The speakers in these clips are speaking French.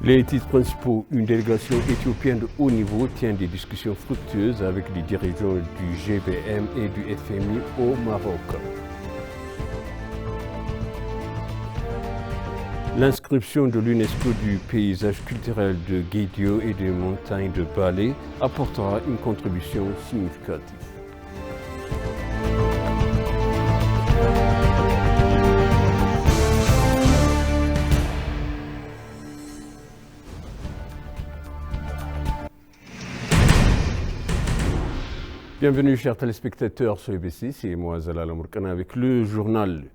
Les titres principaux, une délégation éthiopienne de haut niveau tient des discussions fructueuses avec les dirigeants du GBM et du FMI au Maroc. L'inscription de l'UNESCO du paysage culturel de Guédio et des montagnes de Balé apportera une contribution significative. Bienvenue chers téléspectateurs sur EBC, c'est moi Zalal Amourkana avec le journal.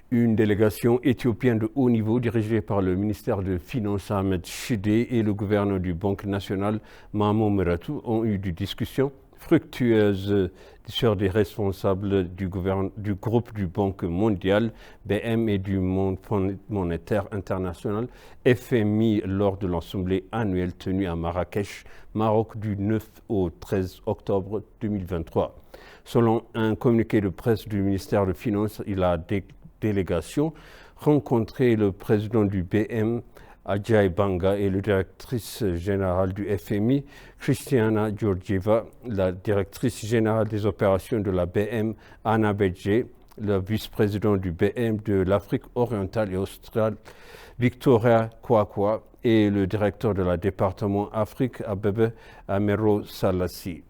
Une délégation éthiopienne de haut niveau dirigée par le ministère de Finances Ahmed Shide et le gouverneur du Banque nationale Mahmoud Meratou ont eu des discussions fructueuses sur des responsables du groupe du Banque mondiale, BM et du Fonds monétaire international, FMI, lors de l'assemblée annuelle tenue à Marrakech, Maroc du 9 au 13 octobre 2023. Selon un communiqué de presse du ministère des Finances, la délégation rencontré le président du BM, Ajay Banga, et la directrice générale du FMI, Christiana Georgieva, la directrice générale des opérations de la BM, Anna Bedje, le vice-président du BM de l'Afrique orientale et australe, Victoria Kwakwa, et le directeur de la département Afrique, Abebe Amero Salassi.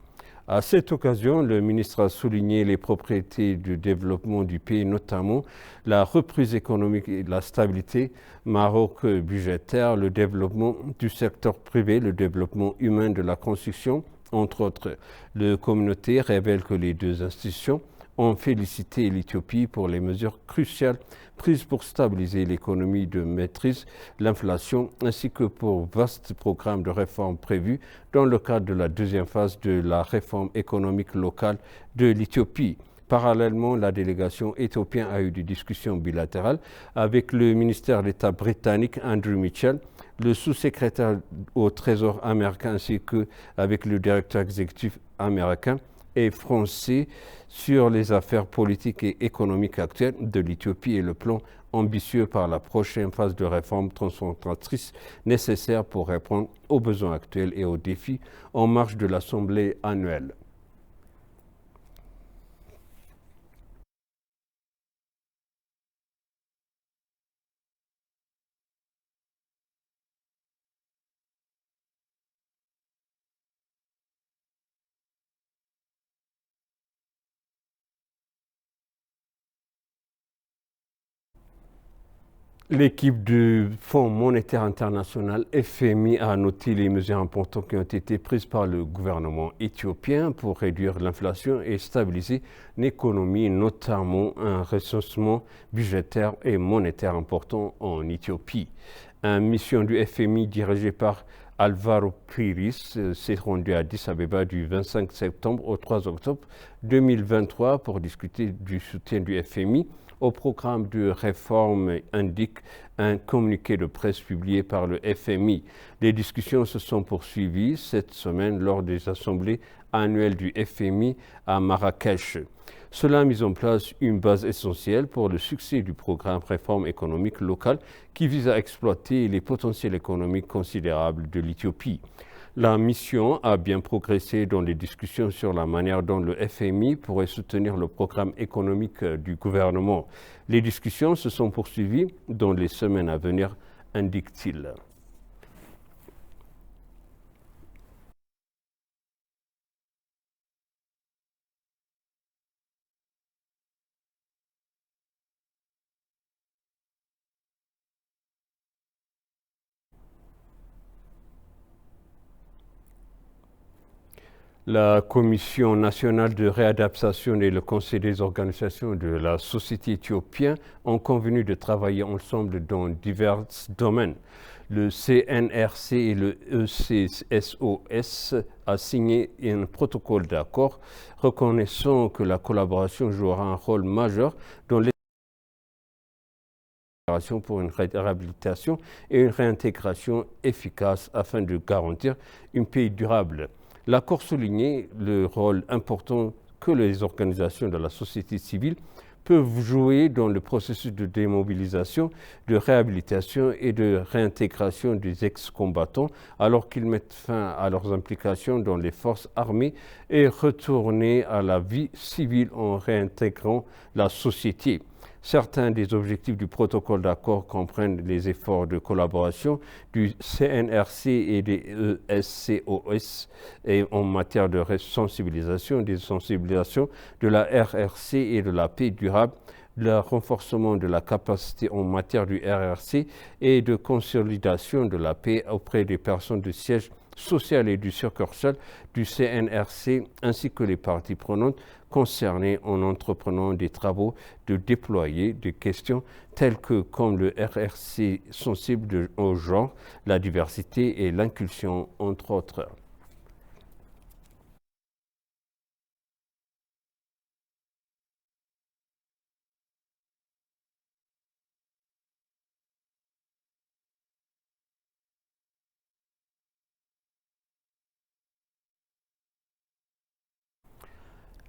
À cette occasion, le ministre a souligné les propriétés du développement du pays, notamment la reprise économique et la stabilité, Maroc budgétaire, le développement du secteur privé, le développement humain de la construction, entre autres. La communauté révèle que les deux institutions ont félicité l'Éthiopie pour les mesures cruciales prises pour stabiliser l'économie de maîtrise, l'inflation, ainsi que pour vastes programmes de réformes prévus dans le cadre de la deuxième phase de la réforme économique locale de l'Éthiopie. Parallèlement, la délégation éthiopienne a eu des discussions bilatérales avec le ministère d'État britannique Andrew Mitchell, le sous-secrétaire au Trésor américain, ainsi qu'avec le directeur exécutif américain et français sur les affaires politiques et économiques actuelles de l'Éthiopie et le plan ambitieux par la prochaine phase de réforme transformatrice nécessaire pour répondre aux besoins actuels et aux défis en marge de l'Assemblée annuelle. L'équipe du Fonds monétaire international FMI a noté les mesures importantes qui ont été prises par le gouvernement éthiopien pour réduire l'inflation et stabiliser l'économie, notamment un ressourcement budgétaire et monétaire important en Éthiopie. Une mission du FMI dirigée par Alvaro Piris s'est rendue à Addis Abeba du 25 septembre au 3 octobre 2023 pour discuter du soutien du FMI au programme de réforme, indique un communiqué de presse publié par le FMI. Les discussions se sont poursuivies cette semaine lors des assemblées annuelles du FMI à Marrakech. Cela a mis en place une base essentielle pour le succès du programme réforme économique locale qui vise à exploiter les potentiels économiques considérables de l'Éthiopie. La mission a bien progressé dans les discussions sur la manière dont le FMI pourrait soutenir le programme économique du gouvernement. Les discussions se sont poursuivies dans les semaines à venir, indique-t-il. La Commission nationale de réadaptation et le Conseil des organisations de la société éthiopienne ont convenu de travailler ensemble dans divers domaines. Le CNRC et le ECSOS a signé un protocole d'accord reconnaissant que la collaboration jouera un rôle majeur dans les pour une réhabilitation et une réintégration efficace afin de garantir une paix durable. L'accord soulignait le rôle important que les organisations de la société civile peuvent jouer dans le processus de démobilisation, de réhabilitation et de réintégration des ex-combattants alors qu'ils mettent fin à leurs implications dans les forces armées et retourner à la vie civile en réintégrant la société. Certains des objectifs du protocole d'accord comprennent les efforts de collaboration du CNRC et des ESCOS et en matière de sensibilisation, des sensibilisations de la RRC et de la paix durable, le renforcement de la capacité en matière du RRC et de consolidation de la paix auprès des personnes de siège social et du succursale du CNRC ainsi que les parties prenantes concernées en entreprenant des travaux de déployer des questions telles que comme le RRC sensible au genre, la diversité et l'inclusion entre autres.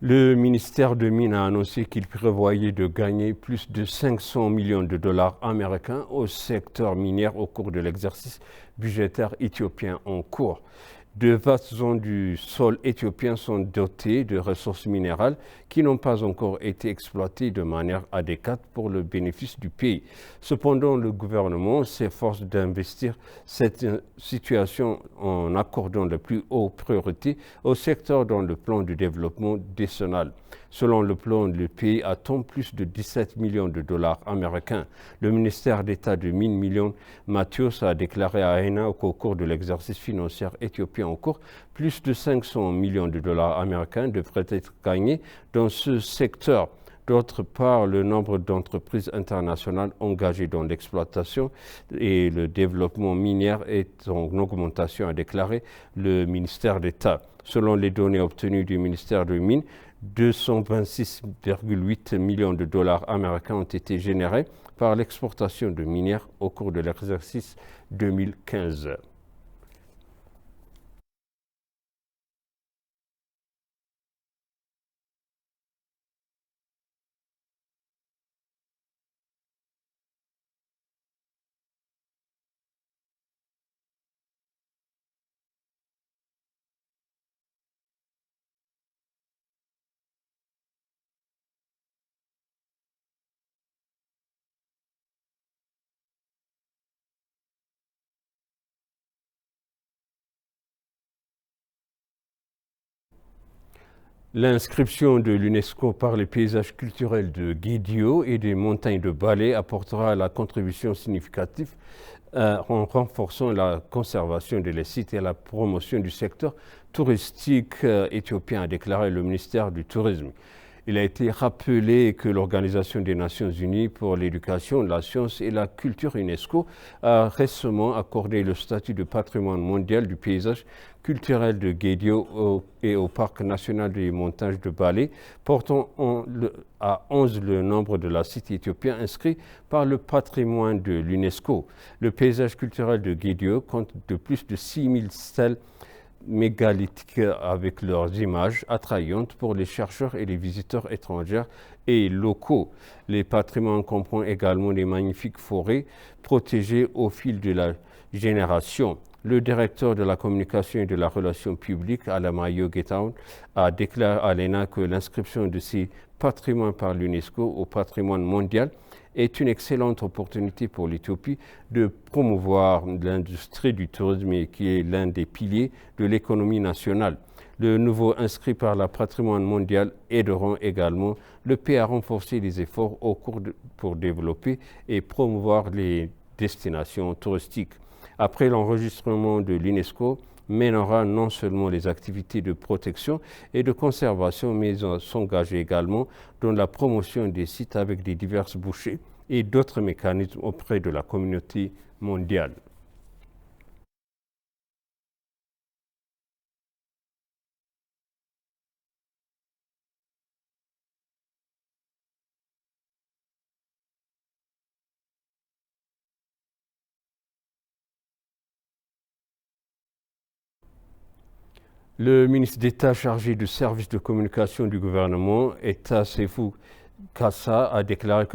Le ministère de Mines a annoncé qu'il prévoyait de gagner plus de 500 millions de dollars américains au secteur minier au cours de l'exercice budgétaire éthiopien en cours. De vastes zones du sol éthiopien sont dotées de ressources minérales qui n'ont pas encore été exploitées de manière adéquate pour le bénéfice du pays. Cependant, le gouvernement s'efforce d'investir cette situation en accordant la plus haute priorité au secteur dans le plan de développement décennal. Selon le plan, le pays attend plus de 17 millions de dollars américains. Le ministère d'État de Mines, Million Mathios, a déclaré à ENA qu'au cours de l'exercice financier éthiopien en cours, plus de 500 millions de dollars américains devraient être gagnés dans ce secteur. D'autre part, le nombre d'entreprises internationales engagées dans l'exploitation et le développement minier est en augmentation, a déclaré le ministère d'État. Selon les données obtenues du ministère des Mines, 226,8 millions de dollars américains ont été générés par l'exportation de minières au cours de l'exercice 2015. L'inscription de l'UNESCO par les paysages culturels de Guédio et des montagnes de Balé apportera la contribution significative en renforçant la conservation des sites et la promotion du secteur touristique éthiopien, a déclaré le ministère du Tourisme. Il a été rappelé que l'Organisation des Nations Unies pour l'éducation, la science et la culture UNESCO a récemment accordé le statut de patrimoine mondial du paysage culturel de Guédio et au Parc national des montagnes de Balé, portant à 11 le nombre de la sites éthiopiens inscrits par le patrimoine de l'UNESCO. Le paysage culturel de Guédio compte de plus de 6000 stèles mégalithiques avec leurs images attrayantes pour les chercheurs et les visiteurs étrangers et locaux. Les patrimoines comprennent également des magnifiques forêts protégées au fil de la génération. Le directeur de la communication et de la relation publique, Alamayo Getaun, a déclaré à l'ENA que l'inscription de ces patrimoines par l'UNESCO au patrimoine mondial est une excellente opportunité pour l'Éthiopie de promouvoir l'industrie du tourisme qui est l'un des piliers de l'économie nationale. Le nouveau inscrit par le patrimoine mondial aideront également le pays à renforcer les efforts pour développer et promouvoir les destinations touristiques. Après l'enregistrement de l'UNESCO, mènera non seulement les activités de protection et de conservation, mais s'engage également dans la promotion des sites avec des diverses bouchées et d'autres mécanismes auprès de la communauté mondiale. Le ministre d'État chargé du service de communication du gouvernement, Etta Sefou Kassa a déclaré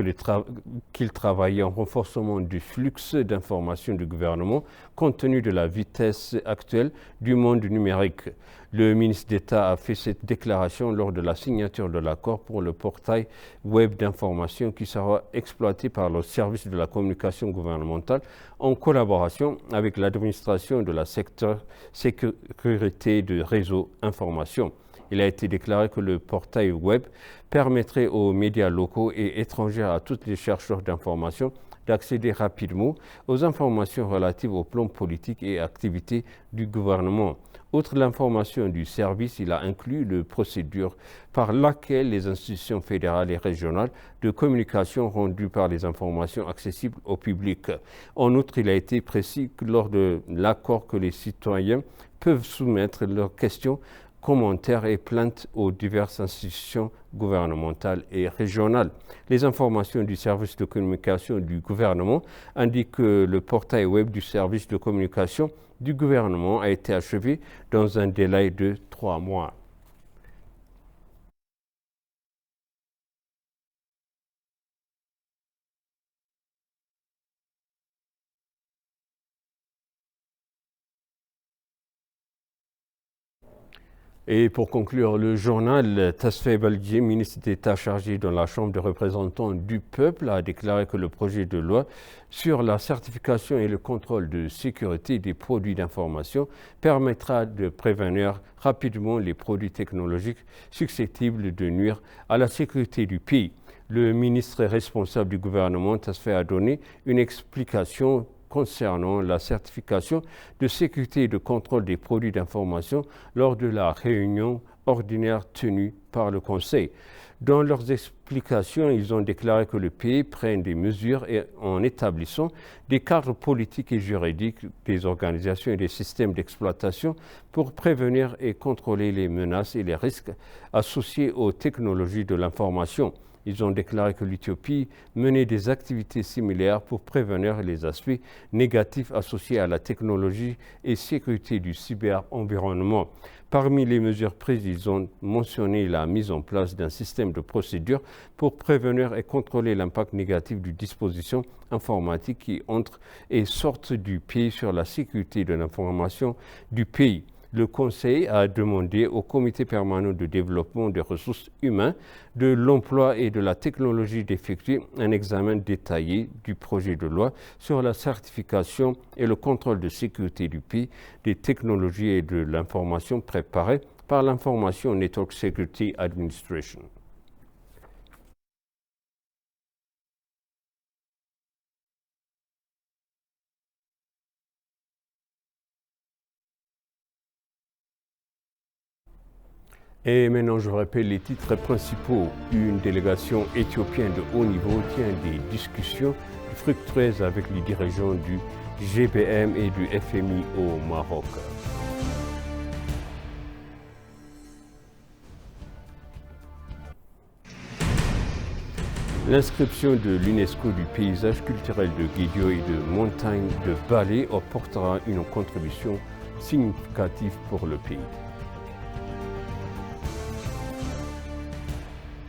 qu'il travaillait en renforcement du flux d'informations du gouvernement compte tenu de la vitesse actuelle du monde numérique. Le ministre d'État a fait cette déclaration lors de la signature de l'accord pour le portail web d'information qui sera exploité par le service de la communication gouvernementale en collaboration avec l'administration de la secteur sécurité de réseau information. Il a été déclaré que le portail web permettrait aux médias locaux et étrangers à tous les chercheurs d'informations d'accéder rapidement aux informations relatives au plan politique et activités du gouvernement. Outre l'information du service, il a inclus la procédure par laquelle les institutions fédérales et régionales de communication rendues par les informations accessibles au public. En outre, il a été précisé lors de l'accord que les citoyens peuvent soumettre leurs questions, commentaires et plaintes aux diverses institutions gouvernementales et régionales. Les informations du service de communication du gouvernement indiquent que le portail web du service de communication du gouvernement a été achevé dans un délai de 3 mois. Et pour conclure le journal, Tasfé Baldié, ministre d'État chargé dans la Chambre des représentants du peuple, a déclaré que le projet de loi sur la certification et le contrôle de sécurité des produits d'information permettra de prévenir rapidement les produits technologiques susceptibles de nuire à la sécurité du pays. Le ministre responsable du gouvernement, Tasfé, a donné une explication concernant la certification de sécurité et de contrôle des produits d'information lors de la réunion ordinaire tenue par le Conseil. Dans leurs explications, ils ont déclaré que le pays prenne des mesures en établissant des cadres politiques et juridiques des organisations et des systèmes d'exploitation pour prévenir et contrôler les menaces et les risques associés aux technologies de l'information. Ils ont déclaré que l'Éthiopie menait des activités similaires pour prévenir les aspects négatifs associés à la technologie et sécurité du cyberenvironnement. Parmi les mesures prises, ils ont mentionné la mise en place d'un système de procédures pour prévenir et contrôler l'impact négatif des dispositions informatiques qui entrent et sortent du pays sur la sécurité de l'information du pays. Le Conseil a demandé au Comité permanent de développement des ressources humaines, de l'emploi et de la technologie d'effectuer un examen détaillé du projet de loi sur la certification et le contrôle de sécurité du pays des technologies et de l'information préparé par l'Information Network Security Administration. Et maintenant, je vous rappelle les titres principaux. Une délégation éthiopienne de haut niveau tient des discussions fructueuses avec les dirigeants du GBM et du FMI au Maroc. L'inscription de l'UNESCO du paysage culturel de Guédio et de montagne de Balé apportera une contribution significative pour le pays.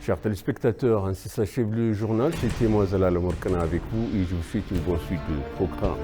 Chers téléspectateurs, ainsi s'achève le journal. C'était moi, Zalal Morkana, avec vous et je vous souhaite une bonne suite de programme.